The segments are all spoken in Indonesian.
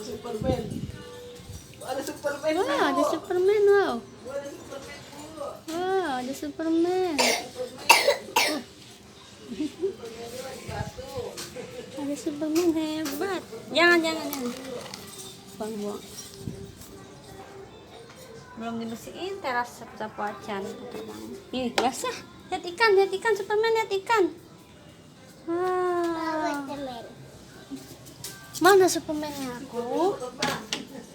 Superman. Ada Superman. Wah, ada Superman, wow. Ada Superman dulu. Wah, ada Superman. Ada Superman hebat. Jangan. Buang. Belum dibersihin teras sapu-sapu acan. Ih, basah. Lihat ikan Superman, lihat ikan. Wow. Mana Supermannya aku?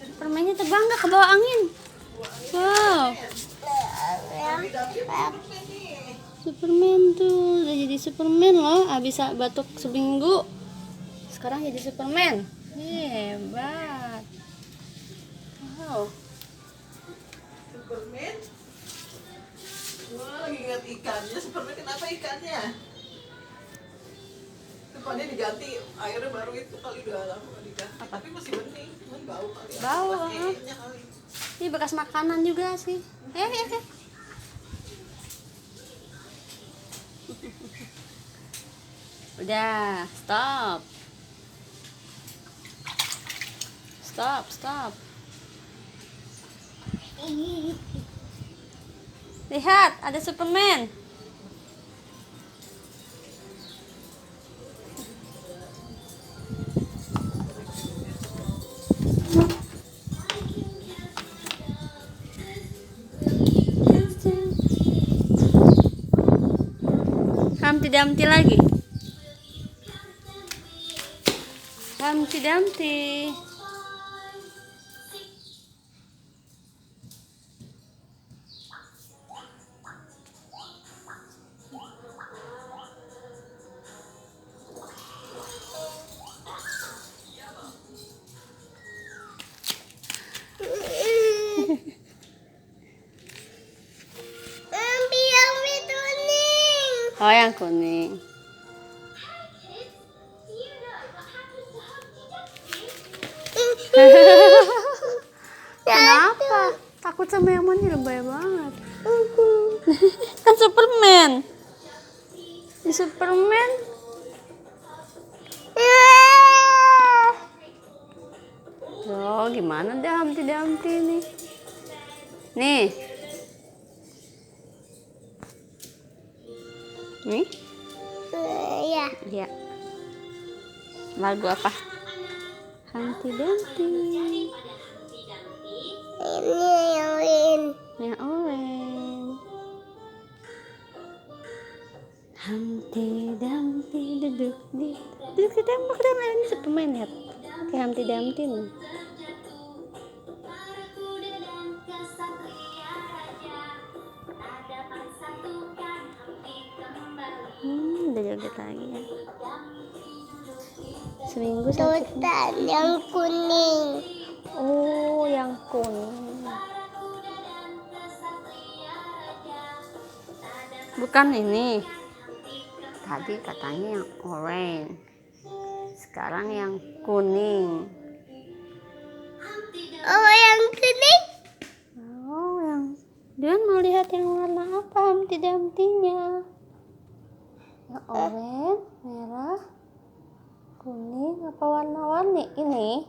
Supermannya terbang nggak ke bawah angin? Wow. Superman tuh udah jadi Superman loh. Abis batuk seminggu, sekarang jadi Superman. Hebat. Wow. Superman. Wah, lagi ngeliat ikannya. Superman kenapa ikannya? Depannya diganti, airnya baru itu kali udah lama nggak diganti. Tapi masih bening, cuman bau kali. Bau, Kayaknya kali. Ini bekas makanan juga sih. Udah, stop. Lihat, ada Superman. Humpty Dumpty lagi. Humpty Dumpty. Oh, yang kuning. Kenapa? Takut sama yang mana? Lebay banget. Kan Superman. Di Superman. Oh, gimana deh Humpty Dumpty nih? Nih. Nih? Iya. Lagu apa? Humpty Dumpty. Ini Yang orange. Humpty Dumpty duduk di tembok dan ini Superman, lihat. Kayak Humpty Dumpty nih. Udah joget lagi ya. Seminggu sakit. Tutan yang kuning. Oh, yang kuning. Bukan ini. Tadi katanya yang orange. Sekarang yang kuning. Oh, yang kuning. Oh, yang dia mau lihat yang warna apa Humpty Dumpty-nya? Yang orange, merah, kuning, apa warna-warni ini?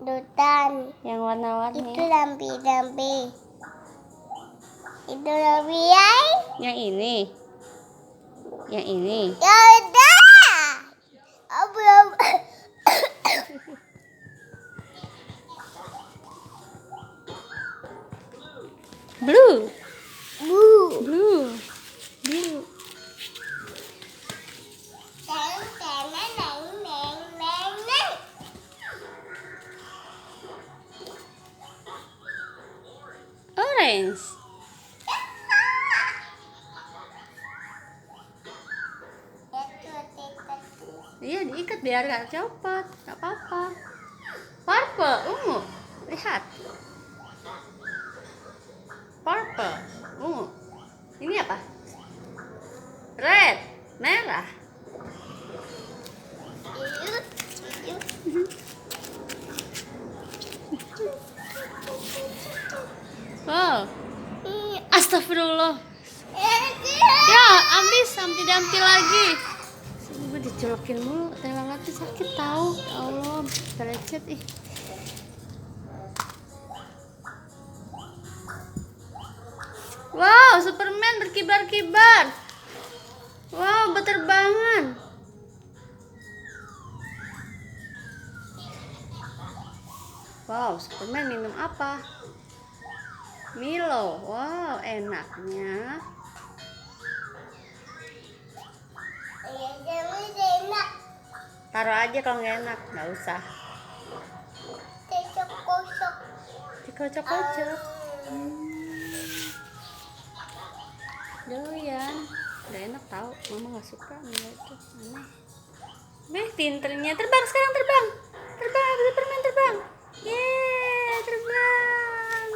Tutan. Yang warna-warni. Itu lampi. Itu lampi ya. Yang ini. Yang ini. Ya udah. Belum. Blue. Bu. Blue. Orange. Iya, diikat biar gak copot. Gak apa-apa. Purple, ungu. Lihat. Purple, ungu. Ini apa? Red, merah. Wow. Astagfirullah. Ya, habis Humpty Dumpty lagi. Gue Colokin mulu, teh lalat tuh sakit tahu. Ya Allah, lecet ih. Wow, Superman berkibar-kibar. Wow, berterbangan. Wow, Superman minum apa? Milo. Wow, enaknya. Enak. Taruh aja kalau nggak enak, nggak usah. Kocok-kocok. Dikocok-kocok. Doyan. Nggak enak tahu, mama nggak suka Milo itu. Aneh. Beh, pinternya terbang sekarang terbang. Terbang, ada Superman terbang. Yeay, terbang.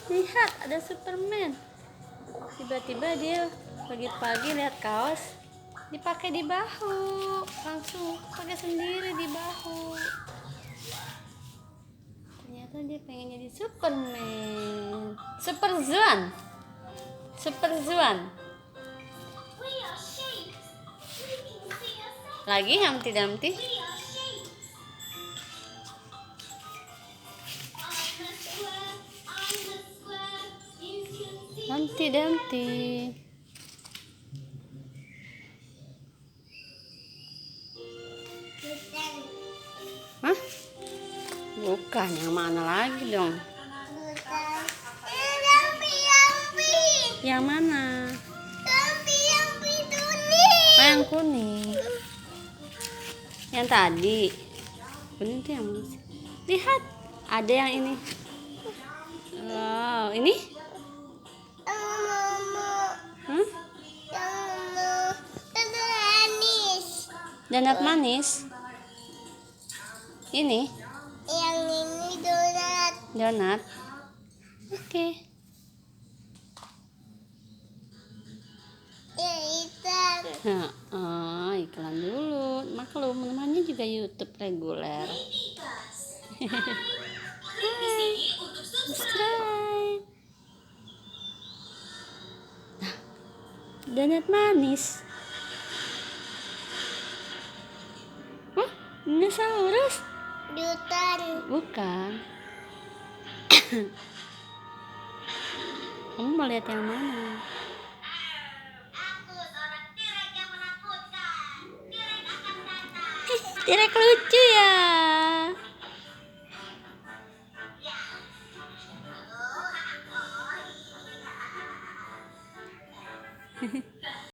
Lihat, ada Superman. Tiba-tiba dia pagi-pagi lihat kaos dipakai di bahu, langsung pakai sendiri di bahu. Ternyata dia pengen jadi Superman. Super Zuan. Lagi Humpty Dumpty. Humpty Dumpty. Hah? Bukan, yang mana lagi dong? Yang mana? Oh, yang kuning. Yang tadi. Kuning itu yang mana sih? Lihat, ada yang ini. Wow, ini? Hah? Donat manis. Ini? Yang ini donat. Donat. Oke. Ya hitam. Nah, iklan dulu. Maklum, namanya juga YouTube reguler. Hai, subscribe. Nah, donat manis. Hah? Dinosaurus? Dutan. Bukan. Kamu mau lihat yang mana? Tirek lucu ya.